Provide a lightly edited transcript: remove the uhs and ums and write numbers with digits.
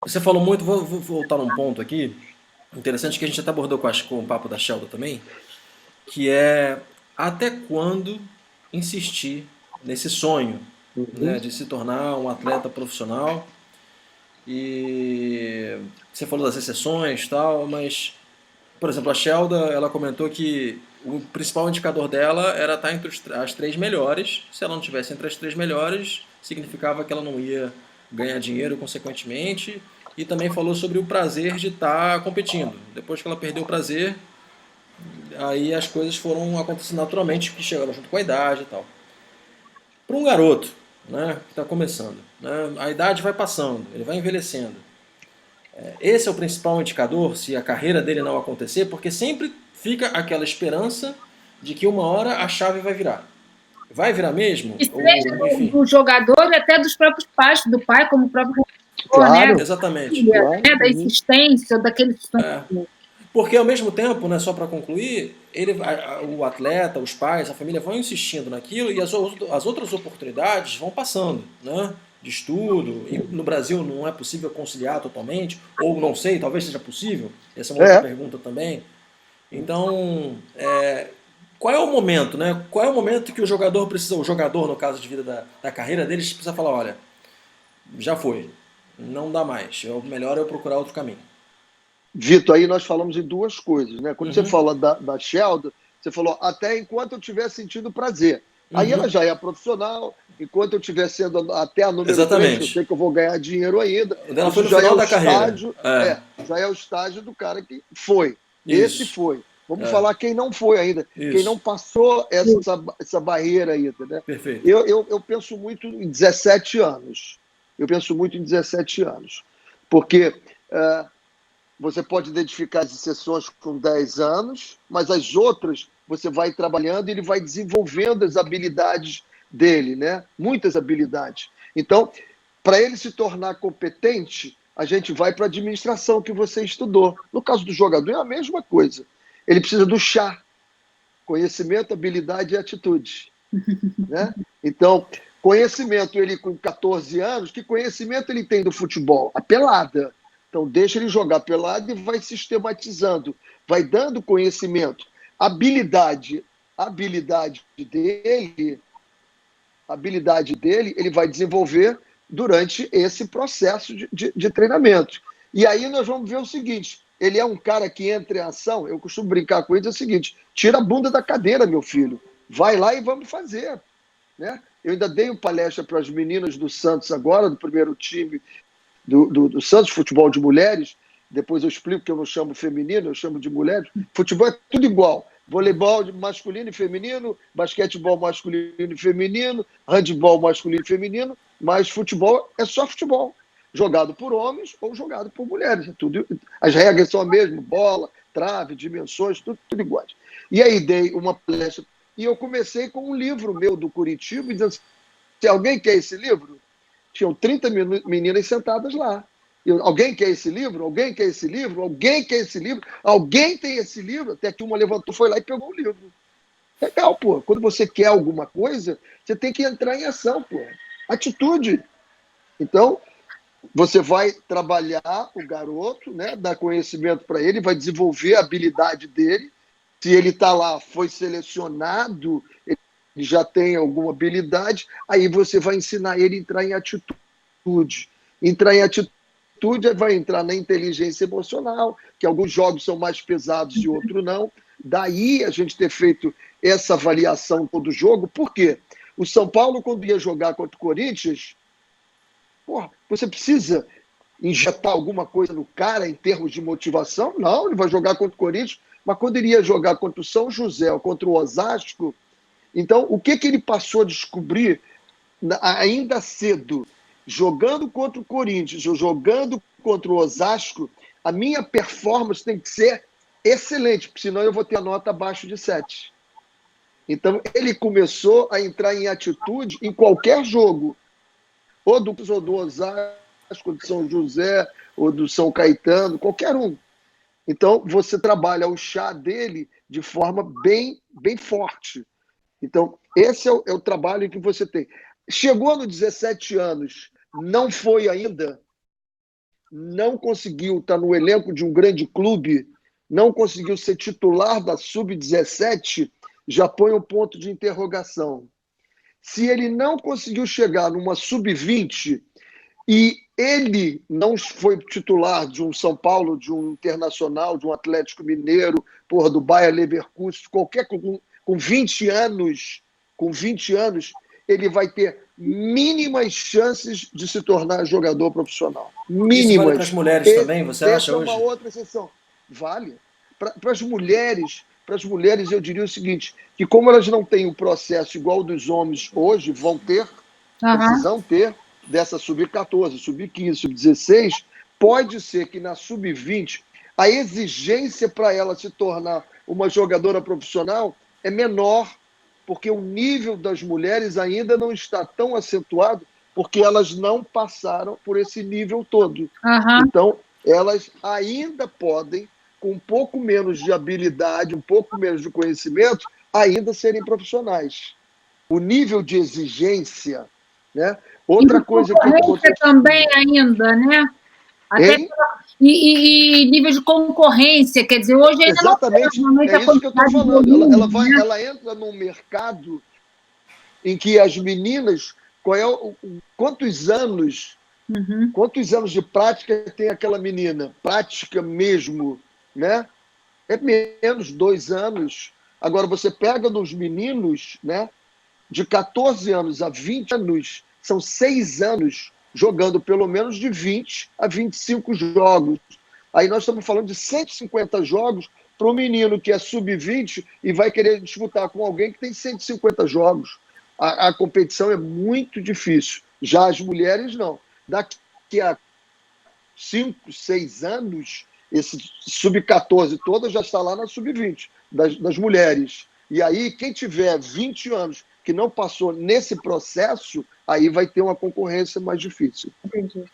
Você falou muito, vou voltar num ponto aqui, interessante que a gente até abordou com o papo da Sheldon também, que é até quando insistir nesse sonho, né, Uhum. de se tornar um atleta profissional. E você falou das exceções e tal, mas, por exemplo, a Shelda, ela comentou que o principal indicador dela era estar entre as três melhores. Se ela não tivesse entre as três melhores, significava que ela não ia ganhar dinheiro consequentemente. E também falou sobre o prazer de estar competindo. Depois que ela perdeu o prazer, aí as coisas foram acontecendo naturalmente, que chegaram junto com a idade e tal. Para um garoto, né, que está começando, né, a idade vai passando, ele vai envelhecendo. Esse é o principal indicador se a carreira dele não acontecer, porque sempre fica aquela esperança de que uma hora a chave vai virar. Vai virar mesmo? E Ou, seja enfim. do jogador e até dos próprios pais, do pai, como o próprio falou, né? Claro, Exatamente. Filha, claro. né? Da Uhum. insistência, daquele É. sonho. Porque ao mesmo tempo, né, só para concluir, o atleta, os pais, a família vão insistindo naquilo e as outras oportunidades vão passando, né? De estudo. E no Brasil não é possível conciliar totalmente, ou não sei, talvez seja possível. Essa é uma outra É, pergunta também. Então, qual é o momento, né? Qual é o momento que o jogador precisa, o jogador, no caso de vida da carreira deles, precisa falar, olha, já foi, não dá mais, o melhor é eu procurar outro caminho. Vitor, aí nós falamos em duas coisas, né? Quando você Uhum, fala da Sheldon, você falou até enquanto eu estiver sentindo prazer. Aí ela uhum, já é profissional, enquanto eu estiver sendo até a número 3, que eu exatamente. sei que eu vou ganhar dinheiro ainda, O dela foi isso no já é final o da carreira. estágio, já é o estágio do cara que foi. Esse Isso. foi. Vamos É, falar quem não foi ainda, quem não isso. passou essa barreira ainda, né? Perfeito. Eu penso muito em 17 anos. Eu penso muito em 17 anos. Porque você pode identificar as exceções com 10 anos, mas as outras você vai trabalhando e ele vai desenvolvendo as habilidades dele, né? Muitas habilidades. Então, para ele se tornar competente, a gente vai para a administração que você estudou. No caso do jogador, é a mesma coisa. Ele precisa do chá, conhecimento, habilidade e atitude, né? Então, conhecimento, ele com 14 anos, que conhecimento ele tem do futebol? A pelada. Então, deixa ele jogar pelada e vai sistematizando, vai dando conhecimento. Habilidade, habilidade dele, habilidade dele, ele vai desenvolver durante esse processo de treinamento. E aí nós vamos ver o seguinte: ele é um cara que entra em ação. Eu costumo brincar com ele, é o seguinte: tira a bunda da cadeira, meu filho, vai lá e vamos fazer, né? Eu ainda dei uma palestra para as meninas do Santos agora, do primeiro time do Santos Futebol de Mulheres. Depois eu explico que eu não chamo feminino, eu chamo de mulheres. Futebol é tudo igual. Voleibol masculino e feminino, basquetebol masculino e feminino, handebol masculino e feminino, mas futebol é só futebol. Jogado por homens ou jogado por mulheres. É tudo, as regras são as mesmas, bola, trave, dimensões, tudo iguais. E aí dei uma palestra e eu comecei com um livro meu do Curitiba, dizendo assim, se alguém quer esse livro, tinham 30 meninas sentadas lá. Alguém quer esse livro? Alguém quer esse livro? Alguém quer esse livro? Alguém tem esse livro? Até que uma levantou, foi lá e pegou o livro. Legal, pô. Quando você quer alguma coisa, você tem que entrar em ação, pô. Atitude. Então, você vai trabalhar o garoto, né, dar conhecimento para ele, vai desenvolver a habilidade dele. Se ele está lá, foi selecionado, ele já tem alguma habilidade, aí você vai ensinar ele a entrar em atitude. Entrar em atitude vai entrar na inteligência emocional, que alguns jogos são mais pesados e outros não. Daí a gente ter feito essa avaliação todo jogo, por quê? O São Paulo, quando ia jogar contra o Corinthians, porra, você precisa injetar alguma coisa no cara em termos de motivação? Não, ele vai jogar contra o Corinthians, mas quando ele ia jogar contra o São José ou contra o Osasco, então o que ele passou a descobrir ainda cedo, jogando contra o Corinthians ou jogando contra o Osasco, a minha performance tem que ser excelente, porque senão eu vou ter a nota abaixo de 7. Então ele começou a entrar em atitude em qualquer jogo, ou do Osasco, do São José, ou do São Caetano, qualquer um. Então, você trabalha o chá dele de forma bem forte. Então, esse é o trabalho que você tem. Chegou nos 17 anos, não foi ainda, não conseguiu estar no elenco de um grande clube, não conseguiu ser titular da Sub-17, já põe um ponto de interrogação. Se ele não conseguiu chegar numa Sub-20 e ele não foi titular de um São Paulo, de um Internacional, de um Atlético Mineiro, porra, do Bayer Leverkusen, qualquer com 20 anos, ele vai ter mínimas chances de se tornar jogador profissional. Mínimas. Isso vale para as mulheres também, você acha hoje? Essa é uma outra exceção. Vale. Para as mulheres, eu diria o seguinte, que como elas não têm o processo igual dos homens hoje, precisam ter, dessa sub-14, sub-15, sub-16, pode ser que na sub-20 a exigência para ela se tornar uma jogadora profissional é menor, porque o nível das mulheres ainda não está tão acentuado, porque elas não passaram por esse nível todo. Então, elas ainda podem, com um pouco menos de habilidade, um pouco menos de conhecimento, ainda serem profissionais. O nível de exigência, né? Outra coisa que concorrência também ainda, né? Até e nível de concorrência, quer dizer, hoje ainda exatamente, não tem é isso que eu estou falando. Ela entra num mercado em que as meninas, quantos anos de prática tem aquela menina? Prática mesmo, né? É menos 2 anos. Agora, você pega nos meninos, né? De 14 anos a 20 anos, são 6 anos jogando pelo menos de 20 a 25 jogos. Aí nós estamos falando de 150 jogos para um menino que é sub-20 e vai querer disputar com alguém que tem 150 jogos. A competição é muito difícil. Já as mulheres, não. Daqui a 5, 6 anos, esse sub-14 toda já está lá na sub-20 das mulheres. E aí, quem tiver 20 anos que não passou nesse processo, aí vai ter uma concorrência mais difícil. Entendi.